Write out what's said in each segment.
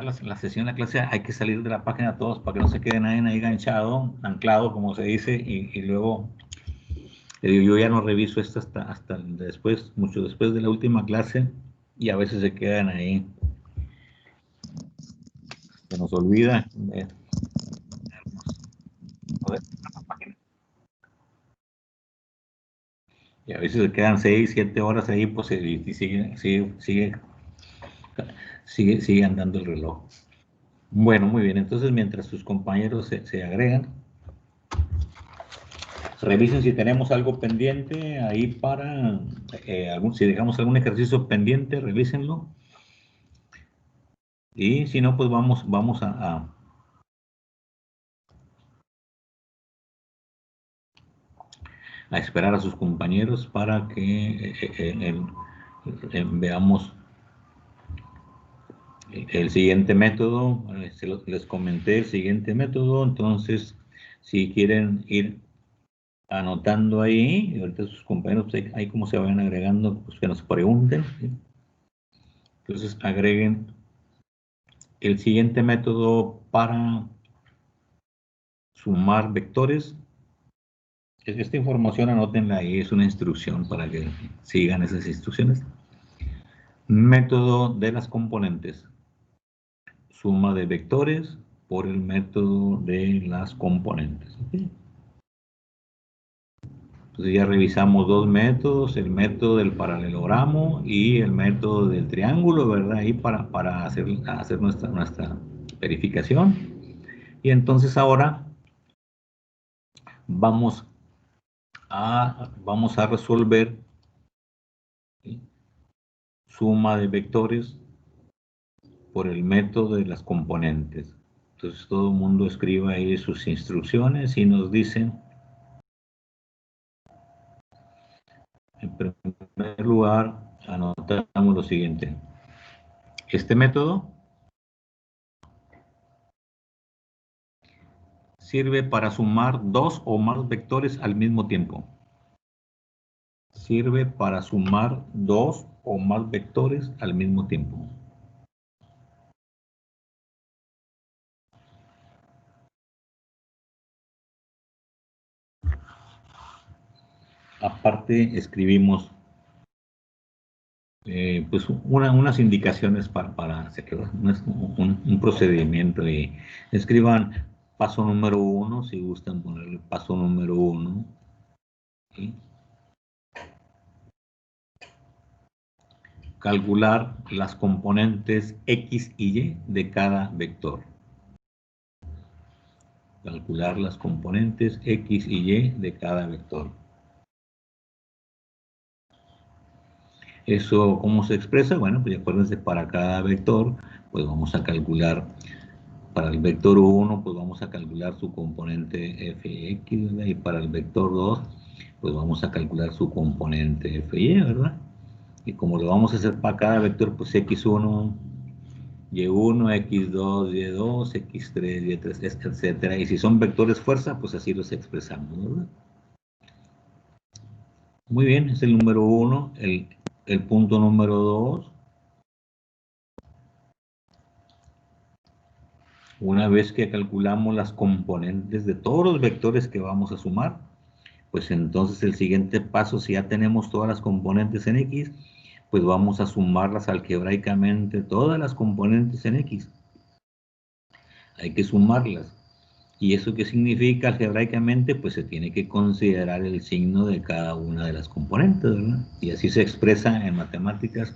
la sesión, la clase, hay que salir de la página todos para que no se quede nadie ahí enganchado, anclado, como se dice, y luego yo ya no reviso esto hasta después, mucho después de la última clase, y a veces se quedan ahí. Se nos olvida. Y a veces se quedan 6, 7 horas ahí, pues, y sigue andando el reloj. Bueno, muy bien. Entonces, mientras sus compañeros se agregan, revisen si tenemos algo pendiente ahí para, si dejamos algún ejercicio pendiente, revísenlo. Y si no, pues vamos a esperar a sus compañeros para que veamos el siguiente método. Les comenté el siguiente método, entonces si quieren ir anotando ahí, y ahorita sus compañeros, pues, ahí como se vayan agregando, pues que nos pregunten, ¿sí? Entonces agreguen el siguiente método para sumar vectores. Esta información anótenla ahí, es una instrucción para que sigan esas instrucciones. Método de las componentes. Suma de vectores por el método de las componentes. ¿Okay? Entonces ya revisamos dos métodos, el método del paralelogramo y el método del triángulo, ¿verdad? Ahí para hacer nuestra verificación. Y entonces ahora vamos a resolver, ¿sí?, suma de vectores por el método de las componentes. Entonces todo el mundo escriba ahí sus instrucciones y nos dicen, en primer lugar, anotamos lo siguiente. Este método sirve para sumar dos o más vectores al mismo tiempo. Sirve para sumar dos o más vectores al mismo tiempo. Aparte, escribimos pues unas indicaciones para un procedimiento, y escriban paso número 1, si gustan ponerle paso número 1, ¿sí? Calcular las componentes X y Y de cada vector. Calcular las componentes X y Y de cada vector. Eso, ¿cómo se expresa? Bueno, pues acuérdense, para cada vector, pues vamos a calcular, para el vector 1, pues vamos a calcular su componente Fx, ¿verdad? Y para el vector 2, pues vamos a calcular su componente Fy, ¿verdad? Y como lo vamos a hacer para cada vector, pues X1, Y1, X2, Y2, X3, Y3, etcétera. Y si son vectores fuerza, pues así los expresamos, ¿verdad? Muy bien, es el número 1. El punto número 2. Una vez que calculamos las componentes de todos los vectores que vamos a sumar, pues entonces el siguiente paso, si ya tenemos todas las componentes en X, pues vamos a sumarlas algebraicamente, todas las componentes en X. Hay que sumarlas. ¿Y eso qué significa algebraicamente? Pues se tiene que considerar el signo de cada una de las componentes, ¿verdad? Y así se expresa en matemáticas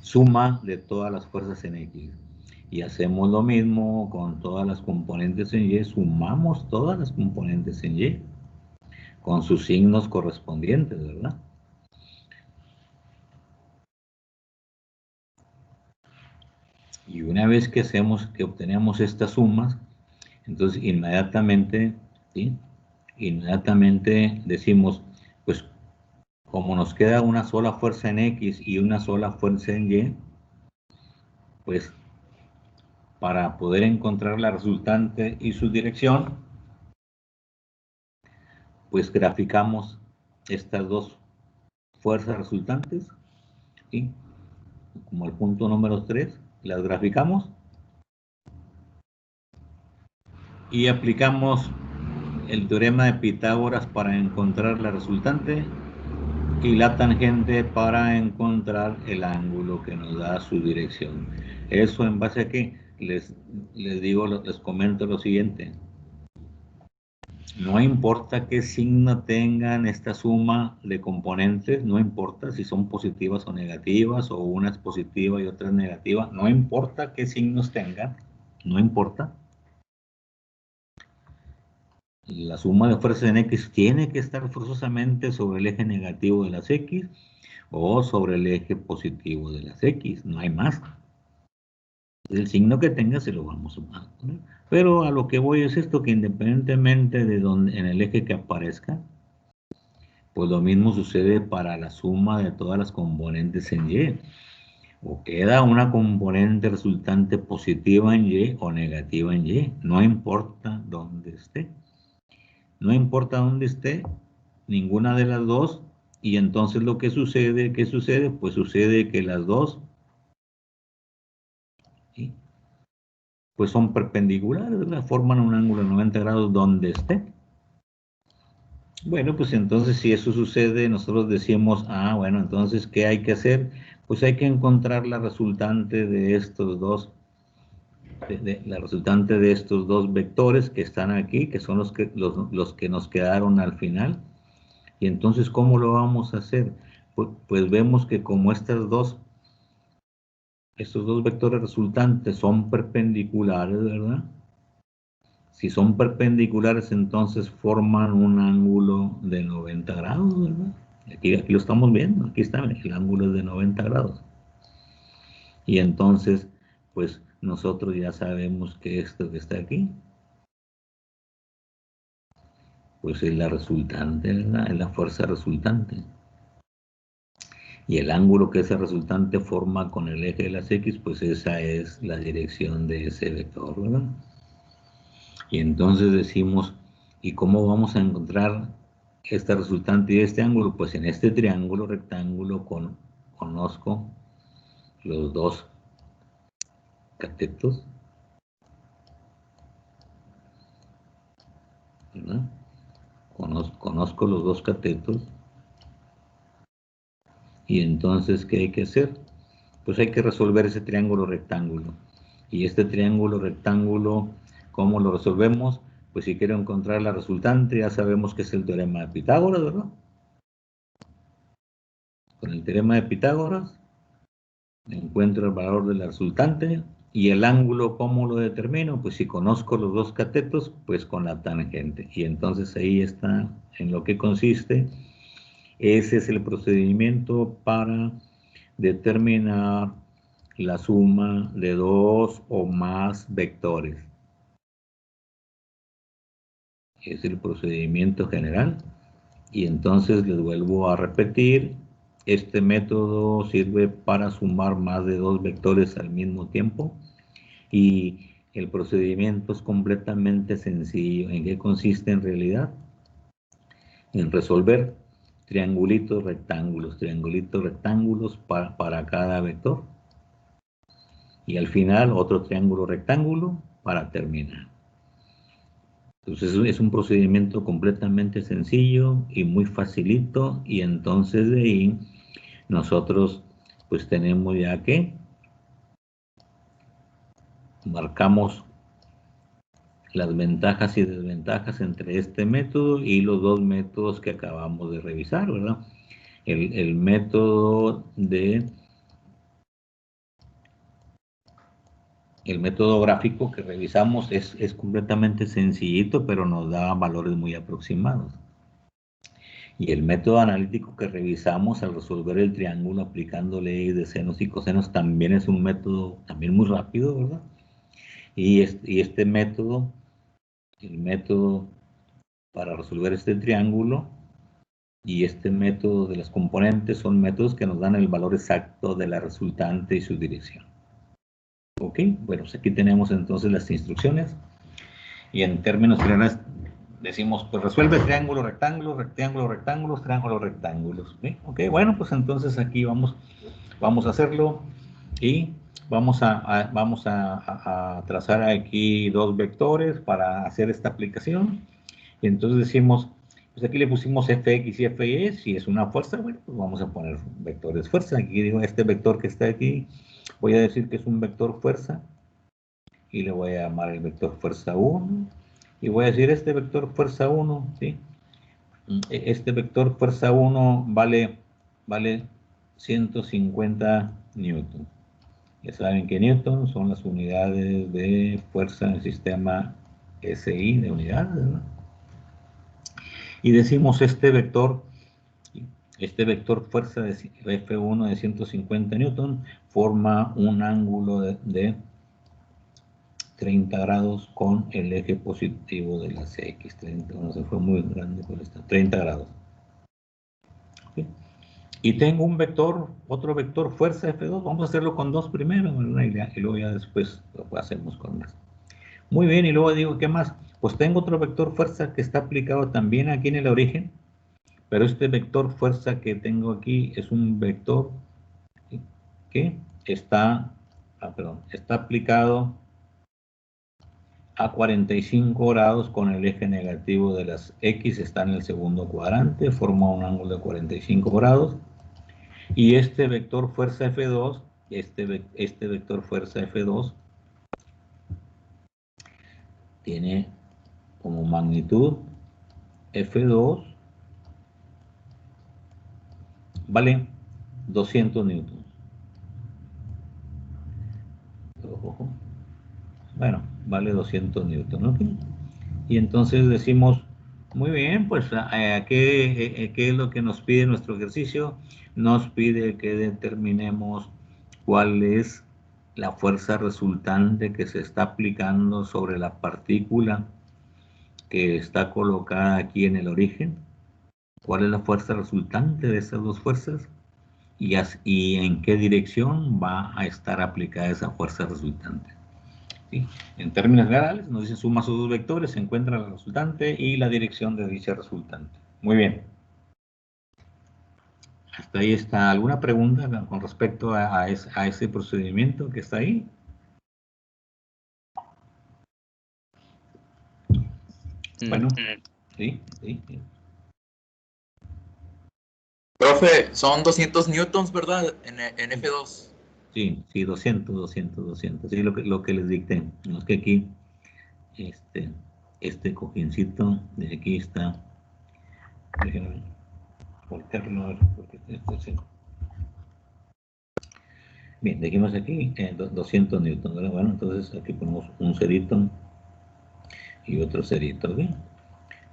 suma de todas las fuerzas en X. Y hacemos lo mismo con todas las componentes en Y, sumamos todas las componentes en Y con sus signos correspondientes, ¿verdad? Y una vez que obtenemos estas sumas, entonces inmediatamente, ¿sí?, inmediatamente decimos, pues como nos queda una sola fuerza en X y una sola fuerza en Y, pues para poder encontrar la resultante y su dirección, pues graficamos estas dos fuerzas resultantes, ¿sí?, como el punto número 3, las graficamos y aplicamos el teorema de Pitágoras para encontrar la resultante y la tangente para encontrar el ángulo que nos da su dirección. Eso en base a que les comento lo siguiente. No importa qué signo tengan esta suma de componentes, no importa si son positivas o negativas, o una es positiva y otra es negativa, no importa qué signos tengan, no importa. La suma de fuerzas en X tiene que estar forzosamente sobre el eje negativo de las X o sobre el eje positivo de las X, no hay más. El signo que tenga se lo vamos a poner. Pero a lo que voy es esto, que independientemente de donde, en el eje que aparezca, pues lo mismo sucede para la suma de todas las componentes en Y. O queda una componente resultante positiva en Y o negativa en Y, no importa dónde esté. No importa dónde esté, ninguna de las dos, y entonces lo que sucede, ¿qué sucede? Pues sucede que las dos, ¿sí?, pues son perpendiculares, ¿verdad? Forman un ángulo de 90 grados donde esté. Bueno, pues entonces si eso sucede, nosotros decimos, bueno, entonces, ¿qué hay que hacer? Pues hay que encontrar la resultante de estos dos, la resultante de estos dos vectores que están aquí, que son los que nos quedaron al final. Y entonces, ¿cómo lo vamos a hacer? Pues vemos que como estos dos vectores resultantes son perpendiculares, ¿verdad? Si son perpendiculares, entonces forman un ángulo de 90 grados, ¿verdad? Aquí lo estamos viendo, aquí está, el ángulo es de 90 grados. Y entonces, pues nosotros ya sabemos que esto que está aquí, pues es la resultante, ¿verdad? Es la fuerza resultante. Y el ángulo que ese resultante forma con el eje de las X, pues esa es la dirección de ese vector, ¿verdad? Y entonces decimos, ¿y cómo vamos a encontrar esta resultante y este ángulo? Pues en este triángulo rectángulo conozco los dos catetos, ¿verdad? Conozco los dos catetos. Y entonces, ¿qué hay que hacer? Pues hay que resolver ese triángulo rectángulo. Y este triángulo rectángulo, ¿cómo lo resolvemos? Pues si quiero encontrar la resultante, ya sabemos que es el teorema de Pitágoras, ¿verdad? Con el teorema de Pitágoras encuentro el valor de la resultante. Y el ángulo, ¿cómo lo determino? Pues si conozco los dos catetos, pues con la tangente. Y entonces ahí está en lo que consiste. Ese es el procedimiento para determinar la suma de dos o más vectores. Es el procedimiento general. Y entonces les vuelvo a repetir, este método sirve para sumar más de dos vectores al mismo tiempo. Y el procedimiento es completamente sencillo. ¿En qué consiste en realidad? En resolver triangulitos rectángulos para cada vector. Y al final otro triángulo rectángulo para terminar. Entonces es un procedimiento completamente sencillo y muy facilito, y entonces de ahí nosotros pues tenemos ya que marcamos las ventajas y desventajas entre este método y los dos métodos que acabamos de revisar, ¿verdad? El método gráfico que revisamos es completamente sencillito, pero nos da valores muy aproximados. Y el método analítico que revisamos al resolver el triángulo aplicando leyes de senos y cosenos también es un método también muy rápido, ¿verdad? Y este método, el método para resolver este triángulo y este método de las componentes son métodos que nos dan el valor exacto de la resultante y su dirección. Ok, bueno, pues aquí tenemos entonces las instrucciones y en términos generales decimos, pues resuelve triángulo, rectángulo, rectángulo, rectángulos, triángulo, rectángulos. ¿Sí? Ok, bueno, pues entonces aquí vamos a hacerlo y vamos a trazar aquí dos vectores para hacer esta aplicación. Y entonces decimos, pues aquí le pusimos fx y fy, si es una fuerza, bueno, pues vamos a poner vectores fuerza. Aquí digo, este vector que está aquí, voy a decir que es un vector fuerza, y le voy a llamar el vector fuerza 1, y voy a decir este vector fuerza 1, ¿sí? Este vector fuerza 1 vale 150 newton. Ya saben que newton son las unidades de fuerza en el sistema SI de unidades, ¿no? Y decimos este vector fuerza de F1 de 150 newton forma un ángulo de 30 grados con el eje positivo de las X. 30, no se fue muy grande por esta, 30 grados. ¿Sí? Y tengo un vector, otro vector fuerza F2, vamos a hacerlo con dos primero, y luego ya después lo hacemos con más. Muy bien, y luego digo, ¿qué más? Pues tengo otro vector fuerza que está aplicado también aquí en el origen, pero este vector fuerza que tengo aquí es un vector que está aplicado a 45 grados con el eje negativo de las X, está en el segundo cuadrante, forma un ángulo de 45 grados. Y este vector fuerza F2, este vector fuerza F2 tiene como magnitud F2 vale 200 newtons. Bueno, vale 200 newtons, ¿ok? Y entonces decimos, muy bien, pues ¿qué es lo que nos pide nuestro ejercicio? Nos pide que determinemos cuál es la fuerza resultante que se está aplicando sobre la partícula que está colocada aquí en el origen. ¿Cuál es la fuerza resultante de esas dos fuerzas? Y en qué dirección va a estar aplicada esa fuerza resultante. ¿Sí? En términos generales, nos dice suma sus dos vectores, se encuentra la resultante y la dirección de dicha resultante. Muy bien. Hasta ahí está. ¿Alguna pregunta con respecto a ese procedimiento que está ahí? Bueno, sí. Profe, son 200 newtons, ¿verdad? En F2. Sí, 200. Sí, lo que les dicté. No es que aquí, este cojincito de aquí está. Déjenme voltearlo, porque sí. Bien, dijimos aquí 200 newtons, ¿verdad? Bueno, entonces aquí ponemos un cerito y otro cerito, ¿bien?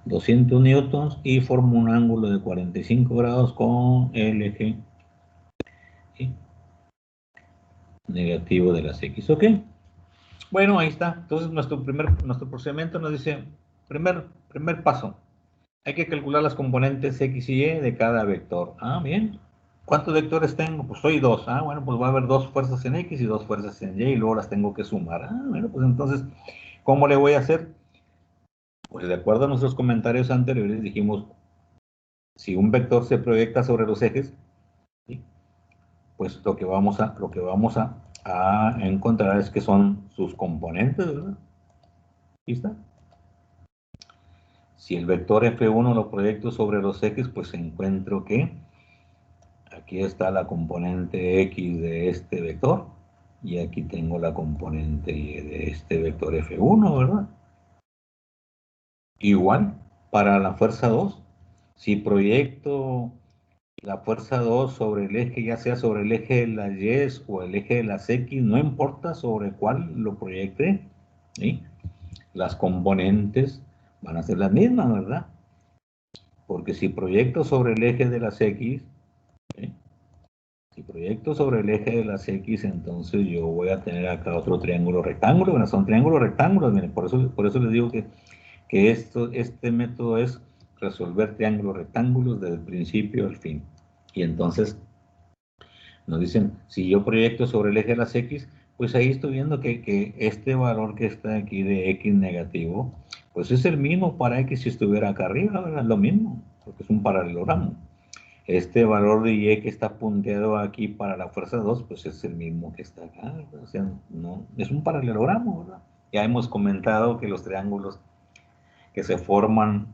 200 newtons y forma un ángulo de 45 grados con el eje, ¿sí?, negativo de las X, ¿ok? Bueno, ahí está. Entonces nuestro procedimiento nos dice, primer paso, hay que calcular las componentes X y Y de cada vector. Ah, bien. ¿Cuántos vectores tengo? Pues soy dos. Ah, bueno, pues va a haber dos fuerzas en X y dos fuerzas en Y y luego las tengo que sumar. Ah, bueno, pues entonces, ¿cómo le voy a hacer? Pues de acuerdo a nuestros comentarios anteriores dijimos, si un vector se proyecta sobre los ejes, ¿sí?, pues lo que vamos a encontrar es que son sus componentes, ¿verdad? Aquí está. Si el vector F1 lo proyecto sobre los ejes, pues encuentro que aquí está la componente X de este vector y aquí tengo la componente Y de este vector F1, ¿verdad? Igual, para la fuerza 2, si proyecto la fuerza 2 sobre el eje, ya sea sobre el eje de las Y o el eje de las X, no importa sobre cuál lo proyecte, ¿sí?, las componentes van a ser las mismas, ¿verdad? Porque si proyecto sobre el eje de las X, ¿sí?, si proyecto sobre el eje de las X, entonces yo voy a tener acá otro triángulo rectángulo. Bueno, son triángulos rectángulos, miren, por eso les digo que este método es resolver triángulos rectángulos desde el principio al fin. Y entonces nos dicen, si yo proyecto sobre el eje de las X, pues ahí estoy viendo que este valor que está aquí de X negativo, pues es el mismo para X si estuviera acá arriba, ¿verdad? Lo mismo, porque es un paralelogramo. este valor de y que está punteado aquí para la fuerza 2, pues es el mismo que está acá, ¿verdad? O sea, no, es un paralelogramo, ¿verdad? Ya hemos comentado que los triángulos que se forman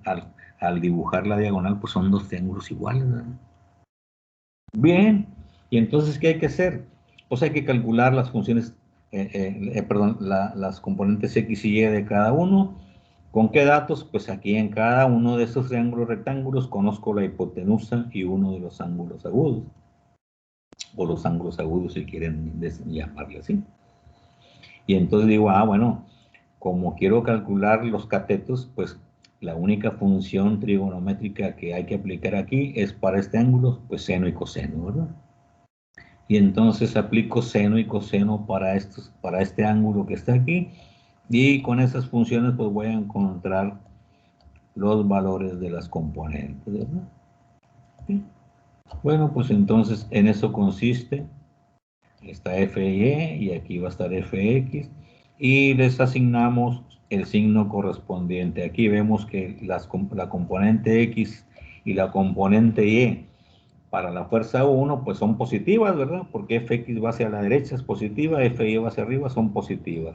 al dibujar la diagonal, pues son dos triángulos iguales, ¿verdad? Bien, y entonces, ¿qué hay que hacer? Pues hay que calcular las funciones, las componentes x y y de cada uno. ¿Con qué datos? Pues aquí en cada uno de esos triángulos rectángulos conozco la hipotenusa y uno de los ángulos agudos, o los ángulos agudos si quieren llamarle así. Y entonces digo, bueno, como quiero calcular los catetos, pues la única función trigonométrica que hay que aplicar aquí es para este ángulo, pues seno y coseno, ¿verdad? Y entonces aplico seno y coseno para este ángulo que está aquí, y con esas funciones pues voy a encontrar los valores de las componentes, ¿verdad? ¿Sí? Bueno, pues entonces en eso consiste, está f y aquí va a estar fx, y les asignamos el signo correspondiente. Aquí vemos que la componente x y la componente y para la fuerza 1 pues son positivas, ¿verdad? Porque fx va hacia la derecha es positiva, fy va hacia arriba son positivas.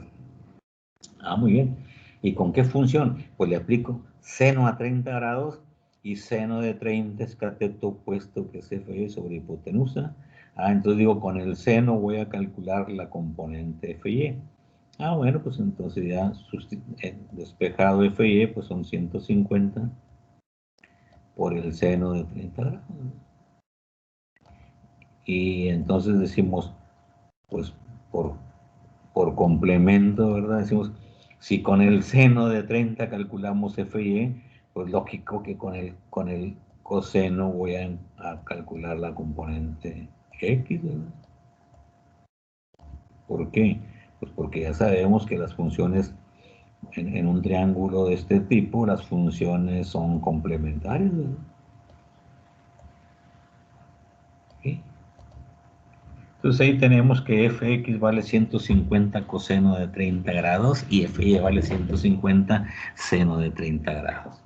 Muy bien. ¿Y con qué función? Pues le aplico seno a 30 grados y seno de 30 es cateto opuesto, que es fy sobre hipotenusa. Entonces digo, con el seno voy a calcular la componente fy. Bueno, pues entonces ya despejado fy, pues son 150 por el seno de 30 grados. Y entonces decimos, pues por complemento, ¿verdad? Decimos, si con el seno de 30 calculamos fy, pues lógico que con el coseno voy a calcular la componente x, ¿verdad? ¿Por qué? Pues porque ya sabemos que las funciones en un triángulo de este tipo, las funciones son complementarias, ¿verdad? ¿Sí? Entonces ahí tenemos que fx vale 150 coseno de 30 grados y fy vale 150 seno de 30 grados.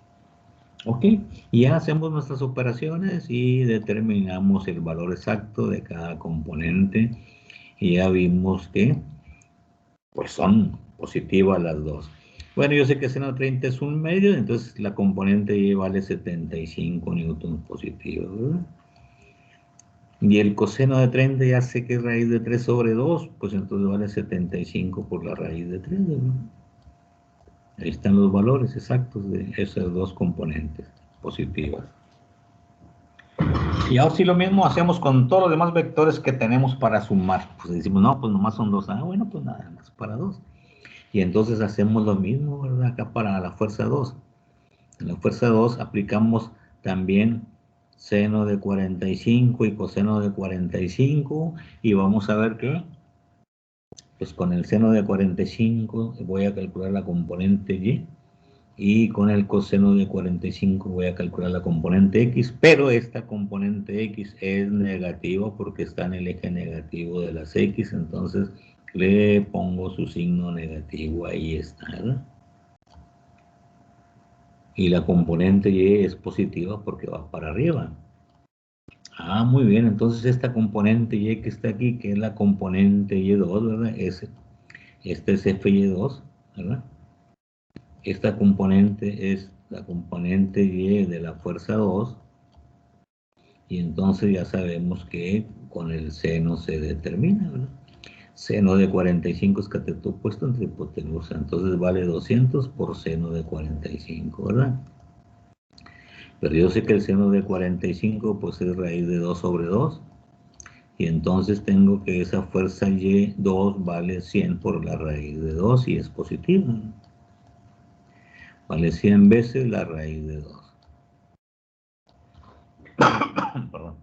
Ok, y ya hacemos nuestras operaciones y determinamos el valor exacto de cada componente. Y ya vimos que pues son positivas las dos. Bueno, yo sé que seno de 30 es un medio, entonces la componente y vale 75 newtons positivos, ¿verdad? Y el coseno de 30 ya sé que es raíz de 3 sobre 2, pues entonces vale 75 por la raíz de 3, ¿no? Ahí están los valores exactos de esas dos componentes positivas. Y ahora sí lo mismo hacemos con todos los demás vectores que tenemos para sumar. Pues decimos, no, pues nomás son 2. Bueno, pues nada más para 2. Y entonces hacemos lo mismo, ¿verdad? Acá para la fuerza 2. En la fuerza 2 aplicamos también seno de 45 y coseno de 45, y vamos a ver que pues con el seno de 45 voy a calcular la componente y con el coseno de 45 voy a calcular la componente x, pero esta componente x es negativa porque está en el eje negativo de las x, entonces le pongo su signo negativo, ahí está, ¿verdad? Y la componente y es positiva porque va para arriba. Muy bien, entonces esta componente y que está aquí, que es la componente y2, ¿verdad? Este es fy2, ¿verdad? Esta componente es la componente y de la fuerza 2, y entonces ya sabemos que con el seno se determina, ¿verdad? Seno de 45 es cateto opuesto entre hipotenusa, entonces vale 200 por seno de 45, ¿verdad? Pero yo sé que el seno de 45 pues es raíz de 2 sobre 2, y entonces tengo que esa fuerza y2 vale 100 por la raíz de 2 y es positiva, ¿no? Vale 100 veces la raíz de 2. Perdón.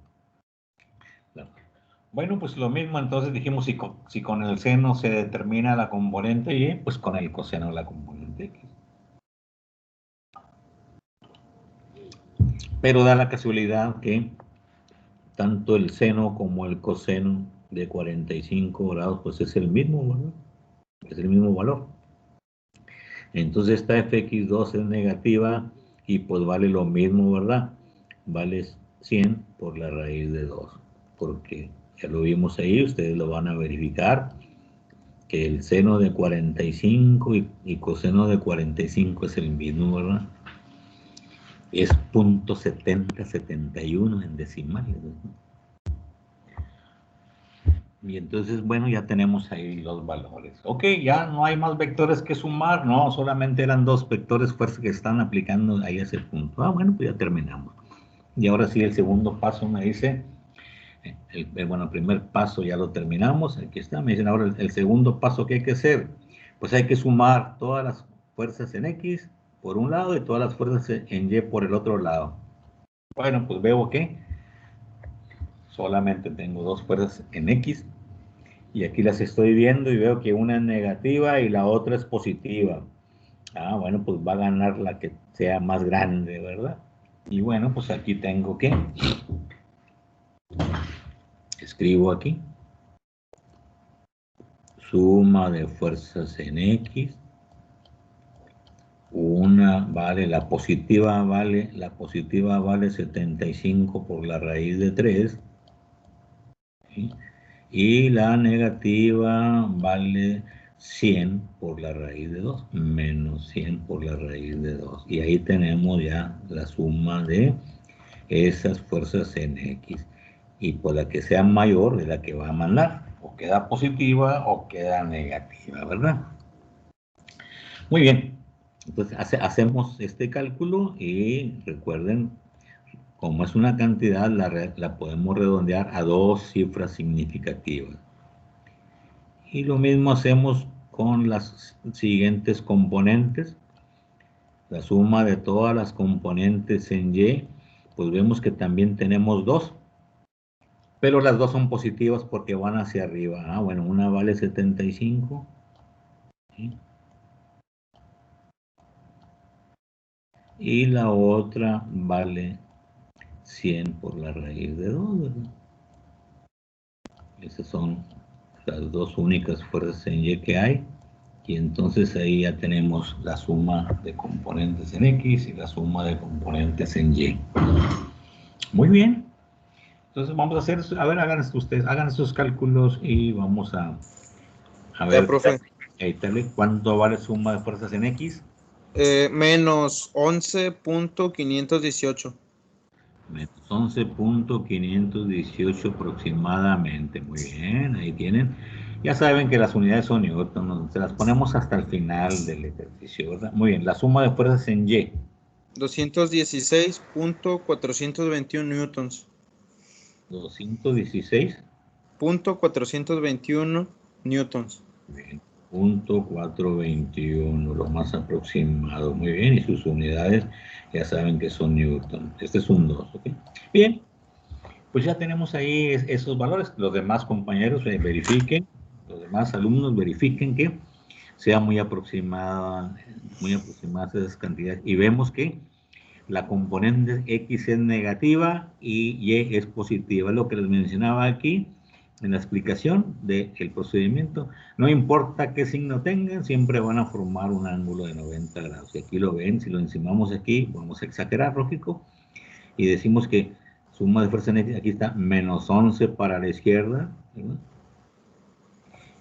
Bueno, pues lo mismo, entonces dijimos, si con el seno se determina la componente y, pues con el coseno la componente x. Pero da la casualidad que tanto el seno como el coseno de 45 grados, pues es el mismo, ¿verdad? Es el mismo valor. Entonces esta fx2 es negativa y pues vale lo mismo, ¿verdad? Vale 100 por la raíz de 2, porque ya lo vimos ahí, ustedes lo van a verificar, que el seno de 45 y coseno de 45 es el mismo, ¿verdad? Es .7071 en decimales, ¿no? Y entonces, bueno, ya tenemos ahí los valores. Ok, ya no hay más vectores que sumar, no, solamente eran dos vectores fuerza que están aplicando ahí a ese punto. Ah, bueno, pues ya terminamos. Y ahora sí, el segundo paso me dice, bueno, el primer paso ya lo terminamos, aquí está, me dicen ahora el segundo paso que hay que hacer. Pues hay que sumar todas las fuerzas en X por un lado y todas las fuerzas en Y por el otro lado. Bueno, pues veo que solamente tengo dos fuerzas en X y aquí las estoy viendo y veo que una es negativa y la otra es positiva. Ah, bueno, pues va a ganar la que sea más grande, ¿verdad? Y bueno, pues aquí tengo que escribo aquí suma de fuerzas en X. Una vale, la positiva vale 75 por la raíz de 3. ¿Sí? Y la negativa vale 100 por la raíz de 2, menos 100 por la raíz de 2. Y ahí tenemos ya la suma de esas fuerzas en X. Y por la que sea mayor es la que va a mandar. O queda positiva o queda negativa, ¿verdad? Muy bien. Entonces hacemos este cálculo y recuerden, como es una cantidad, la podemos redondear a dos cifras significativas. Y lo mismo hacemos con las siguientes componentes. La suma de todas las componentes en Y, pues vemos que también tenemos dos, pero las dos son positivas porque van hacia arriba. Ah, bueno, una vale 75. ¿Sí? Y la otra vale 100 por la raíz de 2, ¿verdad? Esas son las dos únicas fuerzas en Y que hay. Y entonces ahí ya tenemos la suma de componentes en X y la suma de componentes en Y. Muy bien. Entonces vamos a hacer, a ver, hagan estos cálculos y vamos a Ya, ver, profe. ¿cuánto vale suma de fuerzas en X? Menos 11.518. Menos 11.518 aproximadamente. Muy bien, ahí tienen. Ya saben que las unidades son newton, se las ponemos hasta el final del ejercicio, ¿verdad? Muy bien, la suma de fuerzas en Y. 216.421 newtons. 216. .421 newtons. Bien, punto 421, lo más aproximado. Muy bien, y sus unidades ya saben que son newton. Este es un 2, ¿ok? Bien, pues ya tenemos ahí esos valores. Los demás compañeros verifiquen, los demás alumnos verifiquen que sea muy aproximadas esas cantidades. Y vemos que la componente X es negativa y Y es positiva. Lo que les mencionaba aquí en la explicación del procedimiento. No importa qué signo tengan, siempre van a formar un ángulo de 90 grados. Y aquí lo ven, si lo encimamos aquí, vamos a exagerar, lógico, y decimos que suma de fuerza en X, aquí está menos 11 para la izquierda, ¿verdad?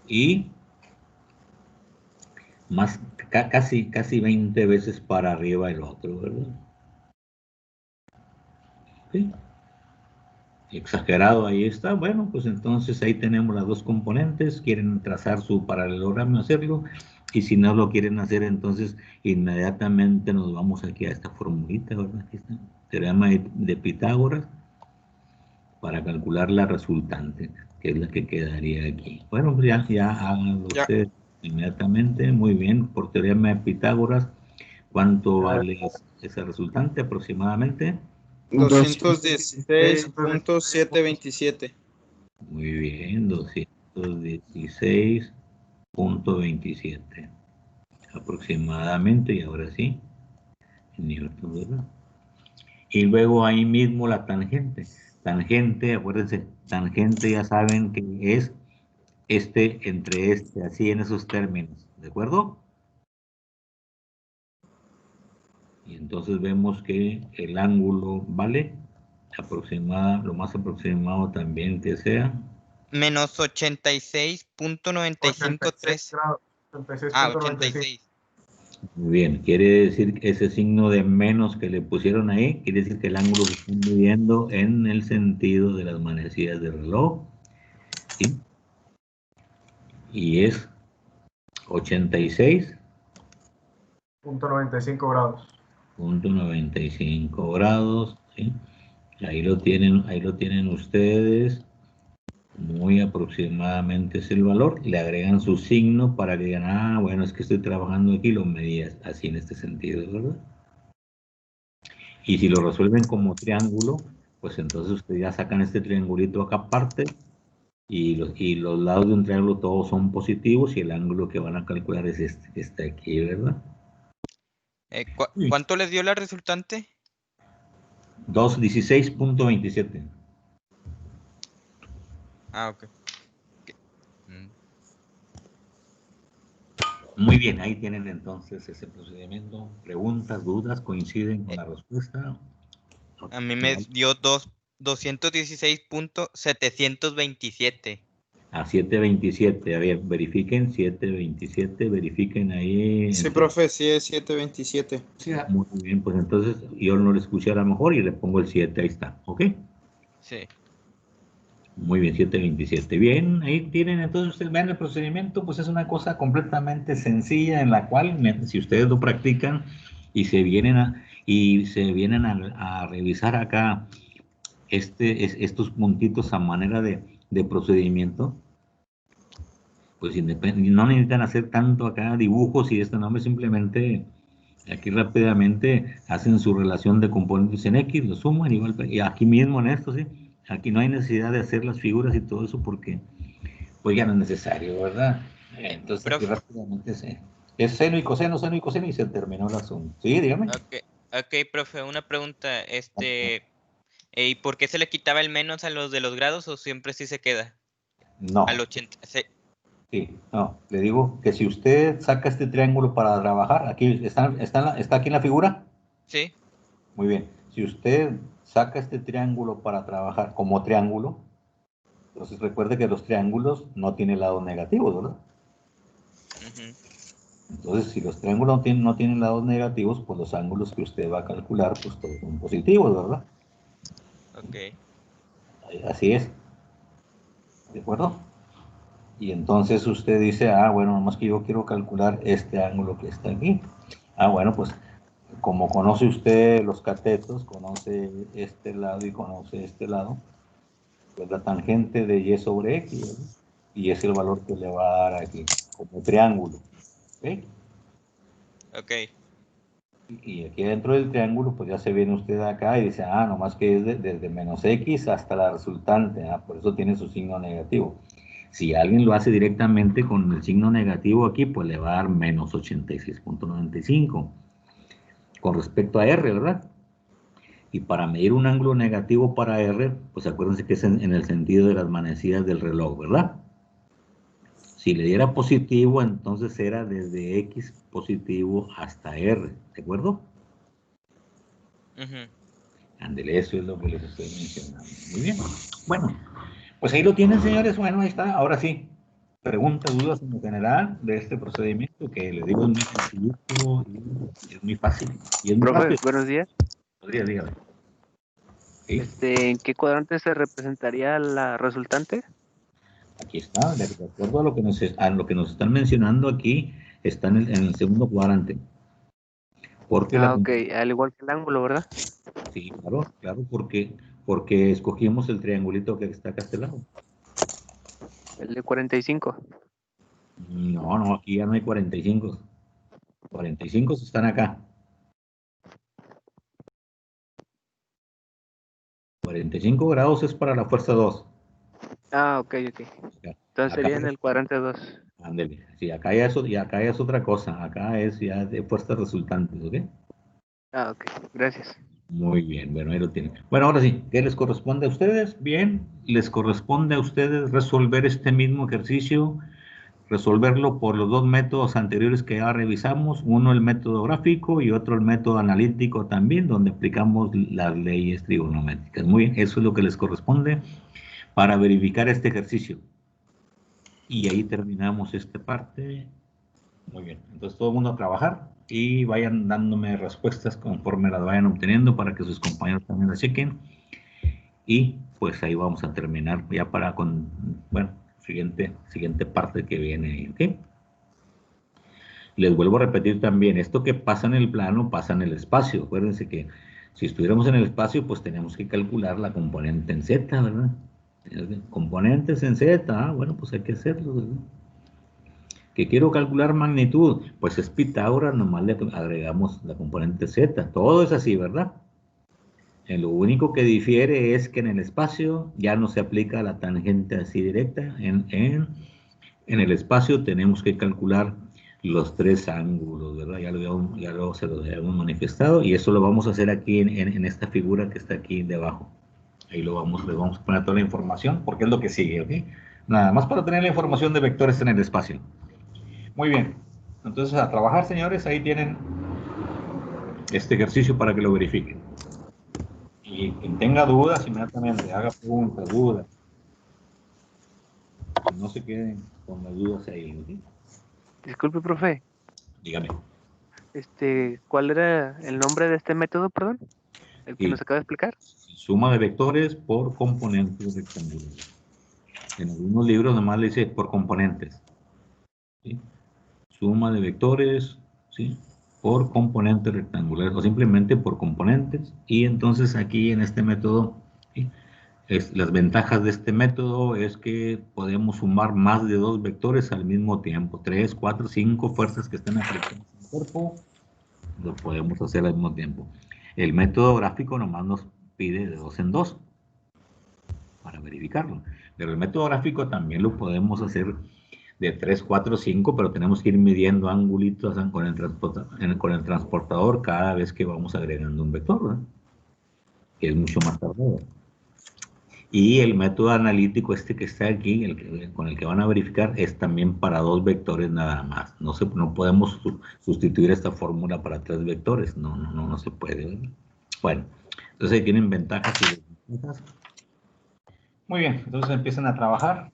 Y más, casi 20 veces para arriba el otro, ¿verdad? ¿Sí? Exagerado, ahí está. Bueno, pues entonces ahí tenemos las dos componentes. Quieren trazar su paralelogramo, hacerlo. Y si no lo quieren hacer, entonces inmediatamente nos vamos aquí a esta formulita, ¿verdad? Aquí está. Teorema de Pitágoras para calcular la resultante, que es la que quedaría aquí. Bueno, pues ya háganlo ustedes inmediatamente. Muy bien, por teorema de Pitágoras, ¿cuánto vale esa resultante aproximadamente? 216.727. Muy bien, 216.27 aproximadamente, y ahora sí, en newton, ¿verdad? Y luego ahí mismo la tangente. Tangente, acuérdense, tangente ya saben que es entre así en esos términos, ¿de acuerdo? Y entonces vemos que el ángulo vale lo más aproximado también que sea. Menos 86.953. grados. Ah, 86.95. 86. Muy bien, quiere decir que ese signo de menos que le pusieron ahí, quiere decir que el ángulo se está midiendo en el sentido de las manecillas del reloj, ¿sí? Y es 86.95 grados. 96.95 grados, ¿sí? Ahí lo tienen ustedes. Muy aproximadamente es el valor. Le agregan su signo para que digan, ah, bueno, es que estoy trabajando aquí, lo medías así en este sentido, ¿verdad? Y si lo resuelven como triángulo, pues entonces ustedes ya sacan este triangulito acá aparte y los lados de un triángulo todos son positivos y el ángulo que van a calcular es este que está aquí, ¿verdad? ¿Cuánto les dio la resultante? 216.27. Ah, ok. Muy bien, ahí tienen entonces ese procedimiento. Preguntas, dudas, coinciden con la respuesta. A mí me dio 216.727. A 727, a ver, verifiquen 727, verifiquen ahí. Sí, profe, sí es 727. Sí, muy bien, pues entonces yo no lo escuché a lo mejor y le pongo el 7, ahí está, ¿ok? Sí. Muy bien, 727. Bien, ahí tienen, entonces ustedes vean el procedimiento, pues es una cosa completamente sencilla en la cual, si ustedes lo practican y se vienen a revisar acá estos puntitos a manera de procedimiento, pues no necesitan hacer tanto acá dibujos y esto, no, simplemente aquí rápidamente hacen su relación de componentes en X, lo suman igual, y aquí mismo en esto, sí, aquí no hay necesidad de hacer las figuras y todo eso porque pues ya no es necesario, ¿verdad? Entonces aquí rápidamente es seno y coseno y se terminó el asunto. Sí, dígame. Ok, profe, una pregunta, ¿y por qué se le quitaba el menos a los de los grados o siempre sí se queda? No. Al 80. Sí, no, le digo que si usted saca este triángulo para trabajar, aquí está aquí en la figura. Sí. Muy bien, si usted saca este triángulo para trabajar como triángulo, entonces recuerde que los triángulos no tienen lados negativos, ¿verdad? Entonces, si los triángulos no tienen lados negativos, pues los ángulos que usted va a calcular, pues todos son positivos, ¿verdad? Ok. Así es. ¿De acuerdo? Y entonces usted dice, ah, bueno, nomás que yo quiero calcular este ángulo que está aquí. Ah, bueno, pues como conoce usted los catetos, conoce este lado y conoce este lado, pues la tangente de y sobre x, ¿verdad? Y es el valor que le va a dar aquí, como triángulo. ¿Ok? Ok. Y aquí dentro del triángulo, pues ya se viene usted acá y dice, ah, nomás que es desde menos x hasta la resultante, ah, por eso tiene su signo negativo. Si alguien lo hace directamente con el signo negativo aquí, pues le va a dar menos 86.95 con respecto a R, ¿verdad? Y para medir un ángulo negativo para R, pues acuérdense que es en el sentido de las manecillas del reloj, ¿verdad? Si le diera positivo, entonces era desde X positivo hasta R, ¿de acuerdo? Ándele, eso es lo que les estoy mencionando. Muy bien. Bueno, pues ahí lo tienen, señores. Bueno, ahí está. Ahora sí, preguntas, dudas en general de este procedimiento que les digo es muy sencillito y es muy fácil. Y es muy Profe, rápido. buenos días. Dígame. ¿Sí? ¿En qué cuadrante se representaría la resultante? Aquí está, de acuerdo a lo que nos están mencionando aquí, está en el segundo cuadrante. Porque Ok, al igual que el ángulo, ¿verdad? Sí, claro, porque escogimos el triangulito que está acá a este lado. El de 45. No, aquí ya no hay 45. 45 están acá. 45 grados es para la fuerza 2. Ok. Entonces sería en el cuadrante 2. Ándele. Sí, acá ya es otra cosa. Acá es ya de fuerzas resultantes, ¿ok? Ok, gracias. Muy bien, bueno, ahí lo tienen. Bueno, ahora sí, ¿qué les corresponde a ustedes? Bien, les corresponde a ustedes resolver este mismo ejercicio resolverlo por los dos métodos anteriores que ya revisamos, uno el método gráfico y otro el método analítico también, donde aplicamos las leyes trigonométricas. Muy bien, eso es lo que les corresponde para verificar este ejercicio. Y ahí terminamos esta parte. Muy bien, entonces todo el mundo a trabajar y vayan dándome respuestas conforme las vayan obteniendo para que sus compañeros también las chequen. Y pues ahí vamos a terminar ya para con, bueno, siguiente parte que viene, ¿ok? Les vuelvo a repetir también, esto que pasa en el plano pasa en el espacio. Acuérdense que si estuviéramos en el espacio, pues tenemos que calcular la componente en Z, ¿verdad? Componentes en Z, bueno, pues hay que hacerlo, ¿verdad? Que quiero calcular magnitud, pues es Pitágoras, nomás le agregamos la componente Z. Todo es así, ¿verdad? Lo único que difiere es que en el espacio ya no se aplica la tangente así directa. En el espacio tenemos que calcular los tres ángulos, ¿verdad? Ya luego se los hemos manifestado y eso lo vamos a hacer aquí en esta figura que está aquí debajo. Ahí les vamos a poner toda la información porque es lo que sigue, ¿ok? Nada más para tener la información de vectores en el espacio. Muy bien. Entonces a trabajar, señores, ahí tienen este ejercicio para que lo verifiquen. Y quien tenga dudas, inmediatamente haga preguntas, dudas. No se queden con las dudas ahí, ¿sí? Disculpe, profe. Dígame. ¿Cuál era el nombre de este método, perdón? El que Sí. nos acaba de explicar. Suma de vectores por componentes rectangulares. En algunos libros nomás le dice por componentes. ¿Sí? Suma de vectores, ¿sí? Por componentes rectangulares o simplemente por componentes. Y entonces aquí en este método, ¿sí? Las ventajas de este método es que podemos sumar más de dos vectores al mismo tiempo. 3, 4, 5 fuerzas que estén aplicando en el cuerpo, lo podemos hacer al mismo tiempo. El método gráfico nomás nos pide de 2 en 2 para verificarlo. Pero el método gráfico también lo podemos hacer de 3, 4, 5, pero tenemos que ir midiendo angulitos con el transportador cada vez que vamos agregando un vector, ¿verdad? Que es mucho más tardado. Y el método analítico que está aquí, con el que van a verificar, es también para dos vectores nada más. No podemos sustituir esta fórmula para tres vectores. No se puede, ¿verdad? Bueno, entonces ahí tienen ventajas y desventajas. Muy bien, entonces empiezan a trabajar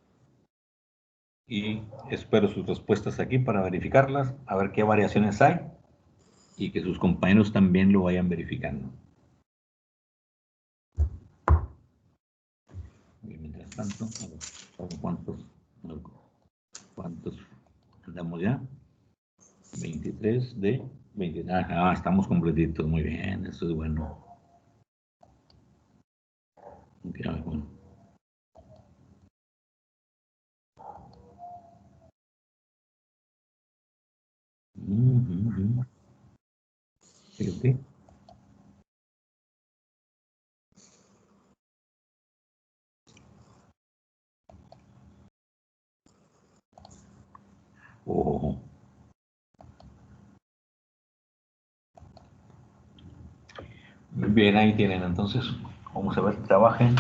y espero sus respuestas aquí para verificarlas, a ver qué variaciones hay y que sus compañeros también lo vayan verificando. Y mientras tanto, a ver, ¿cuántos andamos ya? 23 de 20. Estamos completitos, muy bien, eso es bueno. Okay, bueno. Fíjate. Oh. Bien, ahí tienen, entonces, vamos a ver, trabajen.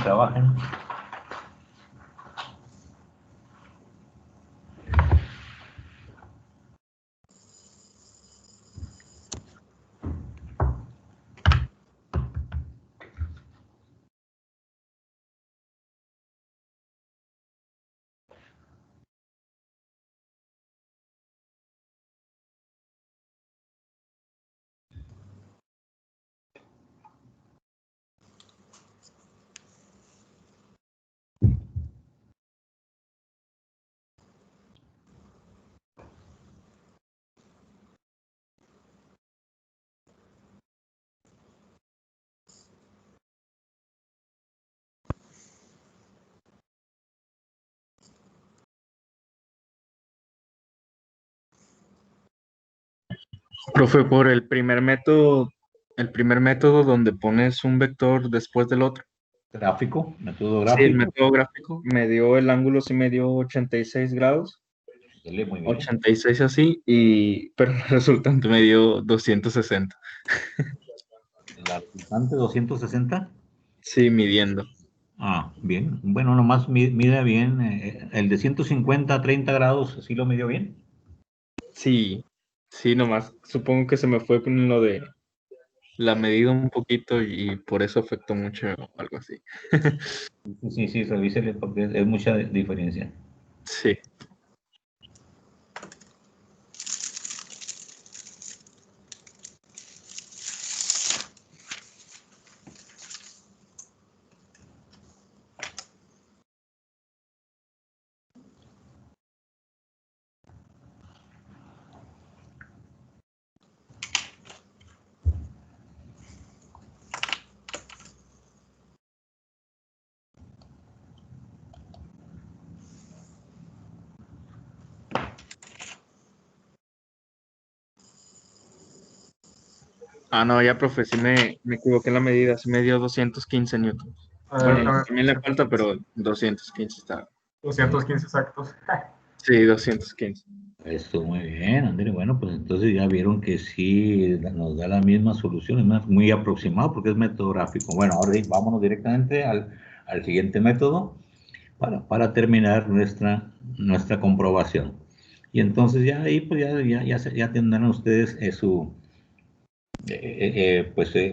Profe, por el primer método donde pones un vector después del otro. Gráfico, método Sí, el gráfico. método gráfico me dio el ángulo, sí me dio 86 grados, Dele, muy bien. 86 así, pero el resultante me dio 260. La resultante 260. Sí, midiendo. Ah, bien. Bueno, nomás mide bien. El de 150 a 30 grados, ¿sí lo midió bien? Sí, sí, nomás. Supongo que se me fue con lo de la medida un poquito y por eso afectó mucho o algo así. Sí, sí, revísele porque es mucha diferencia. Sí. Ah, no, ya, profe, sí me equivoqué en la medida. Sí me dio 215 newtons. A ver, Bueno, déjame. también le falta, pero 215 está. 215 exactos. Sí, 215. Eso, muy bien, André. Bueno, pues entonces ya vieron que sí nos da la misma solución, es muy aproximado porque es método gráfico. Bueno, ahora sí, vámonos directamente al siguiente método para terminar nuestra comprobación. Y entonces ya ahí pues ya tendrán ustedes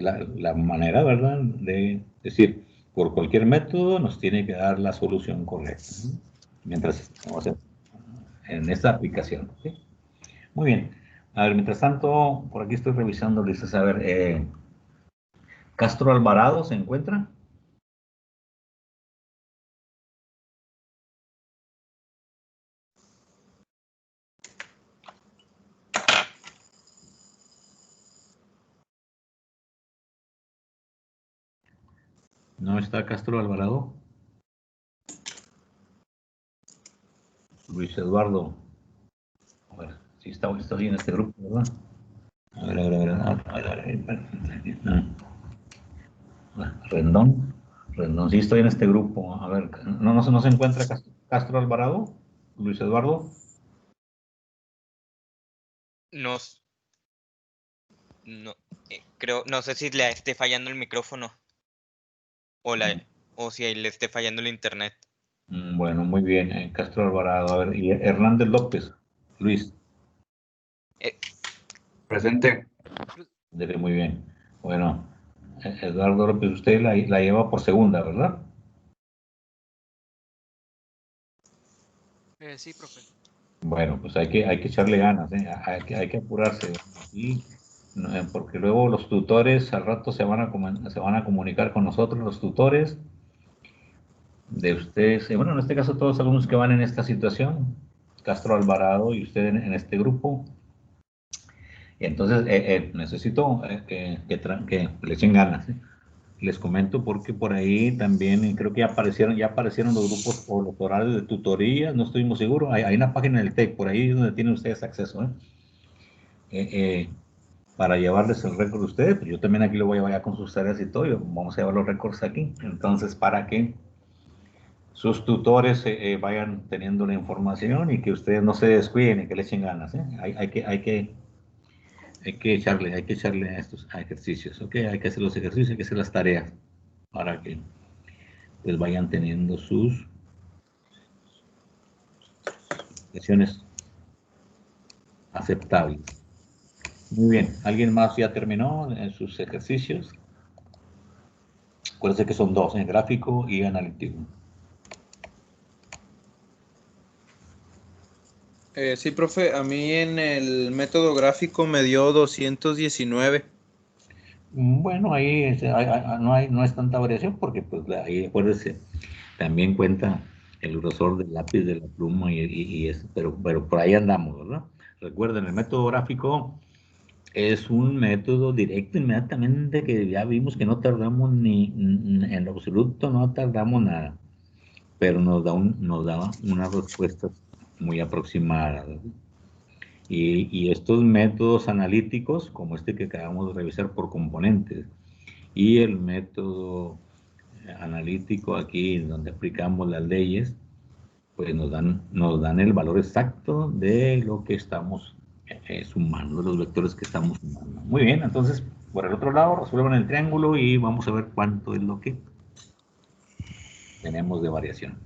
la manera, ¿verdad? De decir, por cualquier método nos tiene que dar la solución correcta, ¿no? Mientras estamos en esta aplicación, ¿sí? Muy bien. A ver, mientras tanto, por aquí estoy revisando listas. A ver, Castro Alvarado se encuentra. ¿No está Castro Alvarado? Luis Eduardo. A ver, sí está hoy en este grupo, ¿verdad? A ver, a ver, a ver. Rendón. Rendón, sí estoy en este grupo. A ver, ¿no se encuentra Castro Alvarado? Luis Eduardo. No, no, creo, no sé si le esté fallando el micrófono o o si le esté fallando el internet. Bueno, muy bien. Castro Alvarado. A ver, y Hernández López. Luis. Eh, Presente. Muy bien. Bueno, Eduardo López, usted la lleva por segunda, ¿verdad? Sí, profe. Bueno, pues hay que echarle ganas, ¿eh? Hay que apurarse, ¿verdad? Y, no, porque luego los tutores al rato se van a comunicar con nosotros, los tutores de ustedes. Bueno, en este caso todos los alumnos que van en esta situación, Castro Alvarado y usted en este grupo. Entonces, necesito que le echen ganas, ¿eh? Les comento porque por ahí también creo que ya aparecieron los grupos o los horarios de tutorías, no estoy muy seguro. Hay una página del TEC, por ahí donde tienen ustedes acceso, ¿eh? Eh, eh, para llevarles el récord de ustedes, pues yo también aquí lo voy a llevar con sus tareas y todo, vamos a llevar los récords aquí. Entonces, para que sus tutores vayan teniendo la información y que ustedes no se descuiden y que le echen ganas, ¿eh? Hay que echarle a estos ejercicios, ¿ok? Hay que hacer los ejercicios, hay que hacer las tareas para que pues vayan teniendo sus sesiones aceptables. Muy bien, ¿alguien más ya terminó en sus ejercicios? Acuérdense que son dos, gráfico y analítico. Sí, profe, a mí en el método gráfico me dio 219. Bueno, ahí no es tanta variación porque pues ahí acuérdense, también cuenta el grosor del lápiz, de la pluma y eso, pero por ahí andamos, ¿verdad? Recuerden, el método gráfico es un método directo inmediatamente que ya vimos que no tardamos en lo absoluto, no tardamos nada, pero nos da unas respuestas muy aproximadas, ¿verdad? Y estos métodos analíticos, como este que acabamos de revisar por componentes, y el método analítico aquí donde aplicamos las leyes, pues nos dan el valor exacto de lo que estamos sumando, de los vectores que estamos sumando. Muy bien, entonces por el otro lado resuelvan el triángulo y vamos a ver cuánto es lo que tenemos de variación.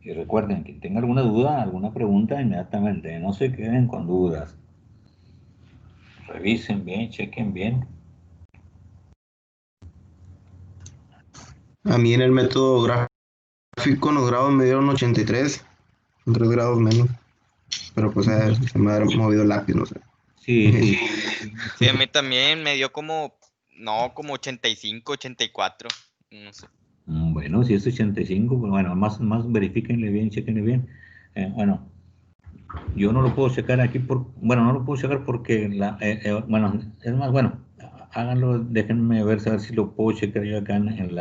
Y recuerden, quien tenga alguna duda, alguna pregunta, inmediatamente, no se queden con dudas. Revisen bien, chequen bien. A mí en el método gráfico los grados me dieron 83, 3 grados menos. Pero pues se me ha movido el lápiz, no sé. Sí. Sí, a mí también me dio como 85, 84. No sé. Bueno, si es 85, pues bueno, más verifíquenle bien, chequenle bien. Bueno, yo no lo puedo checar aquí no lo puedo checar porque bueno, es más, bueno, háganlo, déjenme ver, saber si lo puedo checar yo acá en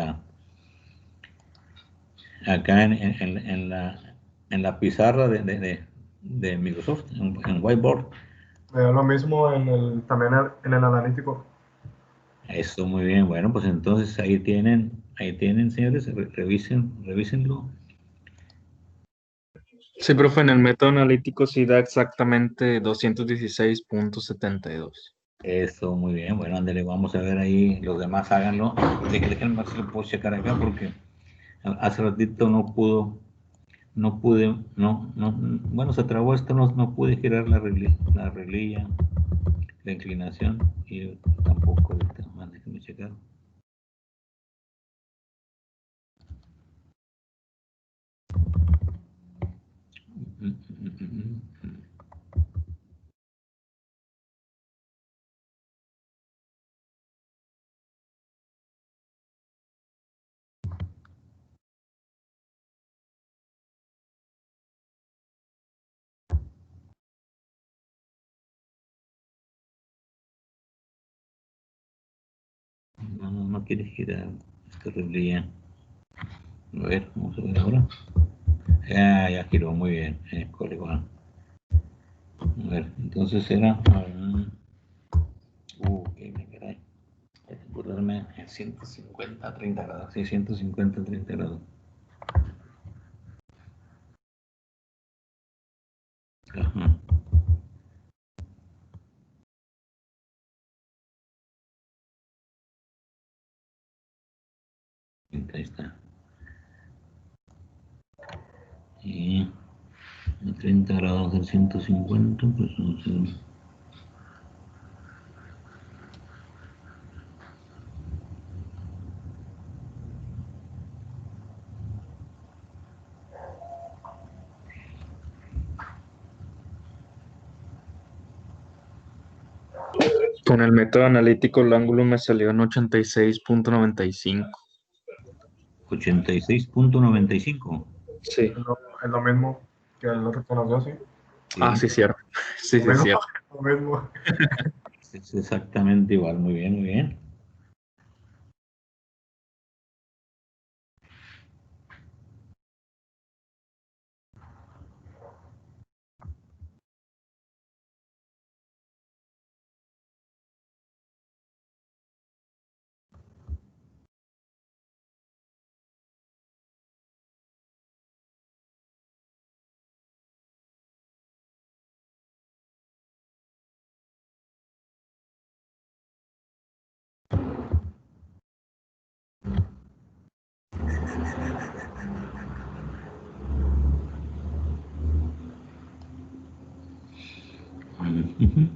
la pizarra de Microsoft, en Whiteboard. Me da lo mismo también en el analítico. Eso, muy bien. Bueno, pues entonces ahí tienen, señores, revísenlo. Sí, profe, en el método analítico sí da exactamente 216.72. Eso, muy bien. Bueno, ándale, vamos a ver ahí, los demás háganlo. Déjenme ver si lo puedo checar acá porque hace ratito no pude, bueno, se trabó esto, no pude girar la reglilla, la inclinación, y tampoco ahorita, déjenme checar. No quiere girar esta reglilla. A ver, vamos a ver ahora. Ya giró, muy bien. Colegón. A ver, entonces era. Que me caray. Hay que acordarme en 150 a 30 grados. Sí, 150 a 30 grados. Ajá. Ahí está. Y a 30 grados del 150, pues vamos a ver. Con el método analítico el ángulo me salió en 86.95. 86.95. Sí. Es lo mismo que el otro que nos dio, sí. Ah, sí, cierto. Sí, Lo mismo, cierto. lo mismo. Es exactamente igual. Muy bien, muy bien. Ujú.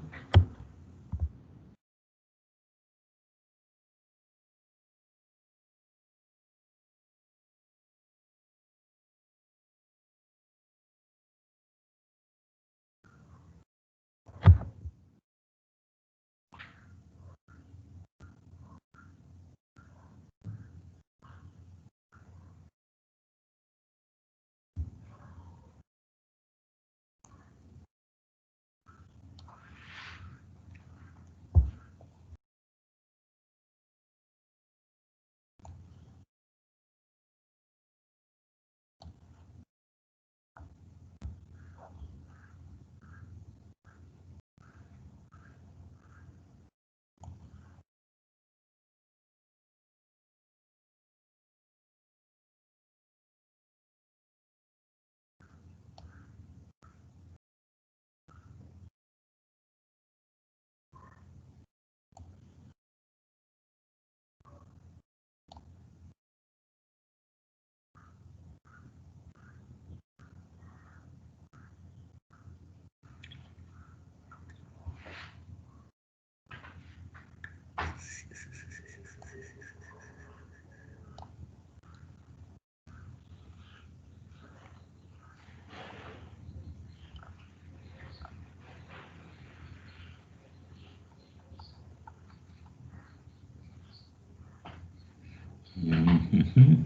Ujú.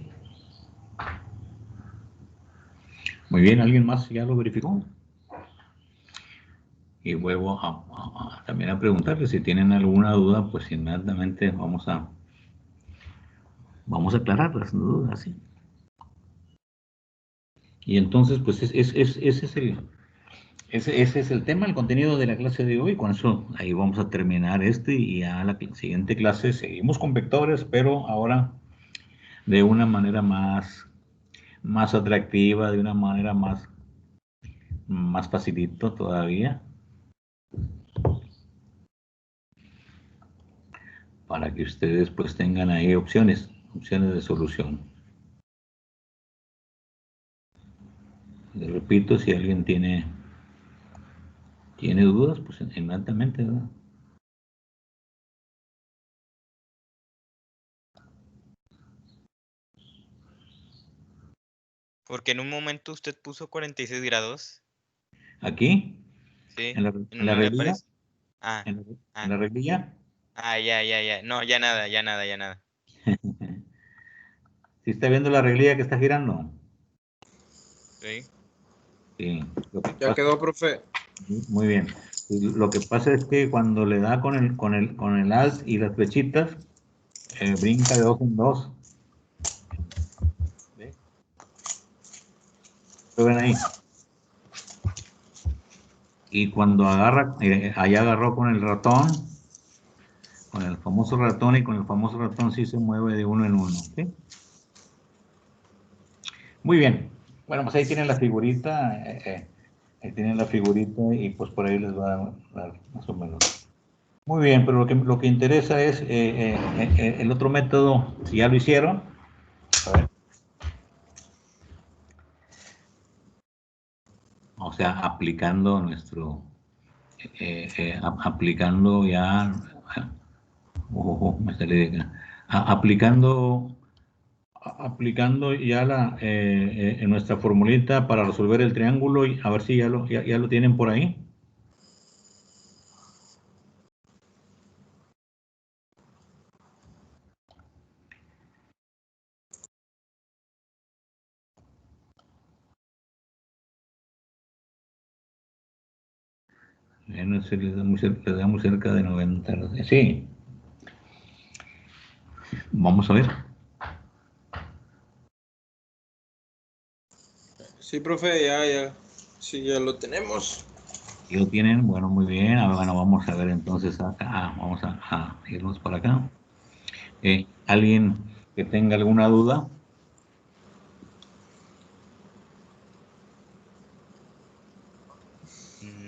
Muy bien, ¿alguien más ya lo verificó? Y vuelvo también a preguntarles si tienen alguna duda, pues inmediatamente vamos a aclarar las dudas, ¿sí? Y entonces, pues ese es el tema, el contenido de la clase de hoy. Con eso ahí vamos a terminar y ya la siguiente clase seguimos con vectores, pero ahora de una manera más atractiva, de una manera más facilito todavía, para que ustedes pues tengan ahí opciones de solución. Les repito, si alguien tiene dudas, pues inmediatamente, ¿verdad? Porque en un momento usted puso 46 grados. Aquí, Sí. en En la me reglilla, parece. Ah, en ah, la reglilla, ya. No, ya nada. si está viendo la reglilla que está girando, Sí. sí, lo que Ya pasa, quedó, profe. muy bien. Lo que pasa es que cuando le da con el alt y las flechitas, brinca de 2 en 2. ¿Ve? ¿Lo ven ahí? Y cuando agarra, ahí agarró con el ratón, con el famoso ratón, y con el famoso ratón sí se mueve de uno en uno. ¿Sí? Muy bien. Bueno, pues ahí tienen la figurita, ahí tienen la figurita y pues por ahí les va a dar más o menos. Muy bien, pero lo que interesa es el otro método, si ya lo hicieron. A ver. O sea, aplicando aplicando ya, me sale de acá. Aplicando ya en nuestra formulita para resolver el triángulo, y a ver si ya lo tienen por ahí. No sé, le da muy cerca de 90. Sí, vamos a ver. Sí, profe, ya. Sí, ya lo tenemos. ¿Y lo tienen? Bueno, muy bien. Bueno, vamos a ver entonces acá. Vamos a irnos para acá. ¿Alguien que tenga alguna duda?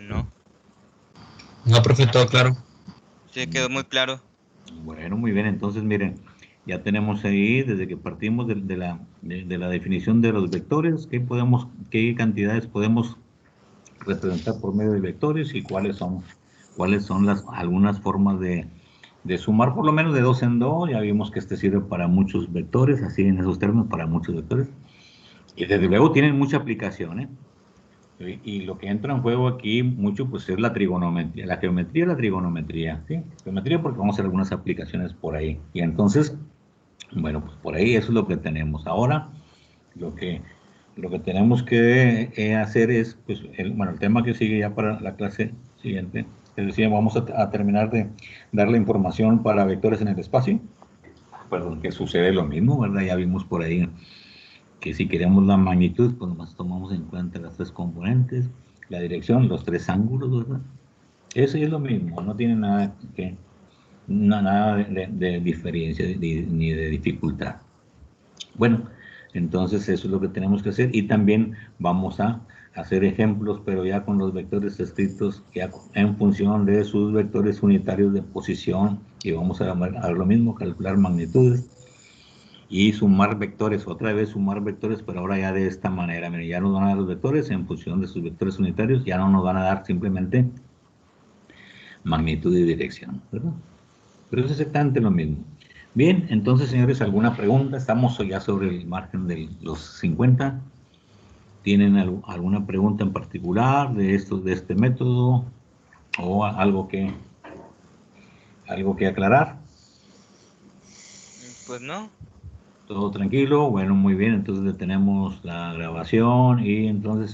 No. No, profe, todo claro. Sí, quedó muy claro. Bueno, muy bien. Entonces, miren, ya tenemos ahí, desde que partimos de la definición de los vectores, qué cantidades podemos representar por medio de vectores y cuáles son algunas formas de sumar, por lo menos de 2 en 2. Ya vimos que sirve para muchos vectores, así en esos términos, para muchos vectores. Y desde luego tienen mucha aplicación, ¿eh? Y lo que entra en juego aquí mucho pues es la trigonometría, la geometría y la trigonometría, ¿sí? Geometría porque vamos a hacer algunas aplicaciones por ahí. Y entonces, bueno, pues por ahí eso es lo que tenemos. Ahora, lo que tenemos que hacer es, pues, el tema que sigue ya para la clase siguiente, es decir, vamos a terminar de dar la información para vectores en el espacio, perdón, que sucede lo mismo, ¿verdad? Ya vimos por ahí que si queremos la magnitud, pues nomás tomamos en cuenta las 3 componentes, la dirección, los 3 ángulos, ¿verdad? Eso es lo mismo, no tiene nada de diferencia ni de dificultad. Bueno, entonces eso es lo que tenemos que hacer, y también vamos a hacer ejemplos, pero ya con los vectores escritos ya en función de sus vectores unitarios de posición, y vamos a ver lo mismo, calcular magnitudes y sumar vectores, otra vez sumar vectores, pero ahora ya de esta manera. Miren, ya nos van a dar los vectores en función de sus vectores unitarios, ya no nos van a dar simplemente magnitud y dirección, ¿verdad? Pero es exactamente lo mismo. Bien, entonces, señores, ¿alguna pregunta? Estamos ya sobre el margen de los 50. ¿Tienen alguna pregunta en particular de este método o algo que aclarar? Pues no. Todo tranquilo, bueno, muy bien, entonces detenemos la grabación y entonces